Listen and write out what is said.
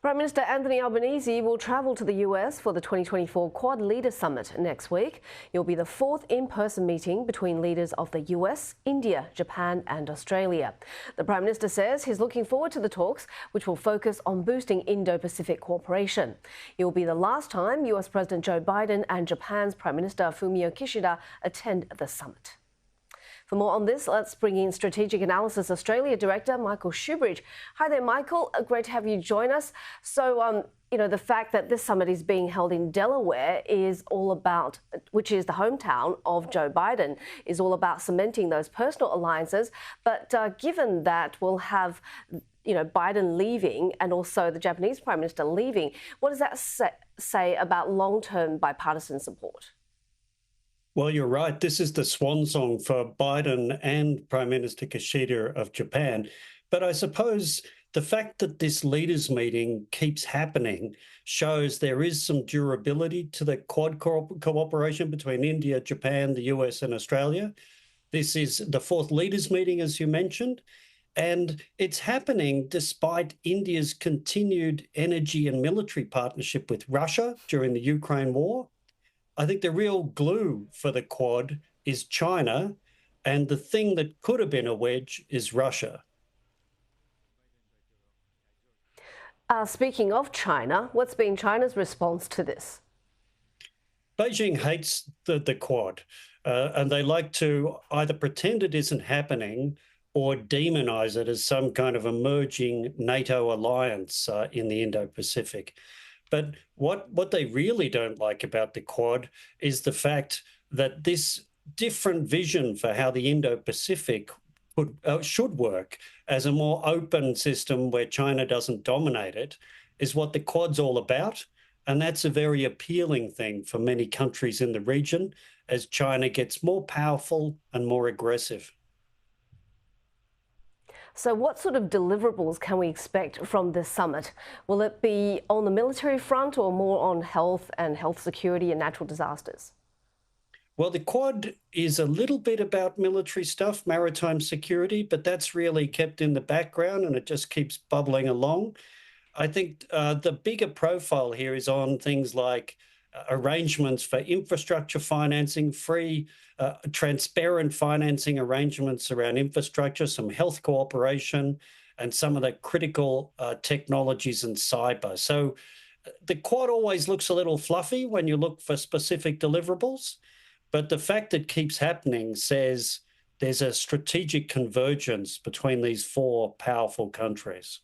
Prime Minister Anthony Albanese will travel to the US for the 2024 Quad Leader Summit next week. It will be the fourth in-person meeting between leaders of the US, India, Japan and Australia. The Prime Minister says he's looking forward to the talks, which will focus on boosting Indo-Pacific cooperation. It will be the last time US President Joe Biden and Japan's Prime Minister Fumio Kishida attend the summit. For more on this, let's bring in Strategic Analysis Australia Director Michael Shoebridge. Hi there, Michael. Great to have you join us. So, the fact that this summit is being held in Delaware is all about, which is the hometown of Joe Biden, is all about cementing those personal alliances. But given that we'll have Biden leaving and also the Japanese Prime Minister leaving, what does that say about long-term bipartisan support? Well, you're right. This is the swan song for Biden and Prime Minister Kishida of Japan. But I suppose the fact that this leaders' meeting keeps happening shows there is some durability to the Quad cooperation between India, Japan, the US and Australia. This is the fourth leaders' meeting, as you mentioned, and it's happening despite India's continued energy and military partnership with Russia during the Ukraine war. I think the real glue for the Quad is China, and the thing that could have been a wedge is Russia. Speaking of China, what's been China's response to this? Beijing hates the Quad, and they like to either pretend it isn't happening or demonize it as some kind of emerging NATO alliance in the Indo-Pacific. But what they really don't like about the Quad is the fact that this different vision for how the Indo-Pacific should work as a more open system where China doesn't dominate it is what the Quad's all about. And that's a very appealing thing for many countries in the region as China gets more powerful and more aggressive. So what sort of deliverables can we expect from this summit? Will it be on the military front or more on health and health security and natural disasters? Well, the Quad is a little bit about military stuff, maritime security, but that's really kept in the background and it just keeps bubbling along. I think the bigger profile here is on things like arrangements for infrastructure financing, free, transparent financing arrangements around infrastructure, some health cooperation, and some of the critical technologies and cyber. So the Quad always looks a little fluffy when you look for specific deliverables, but the fact it keeps happening says there's a strategic convergence between these four powerful countries.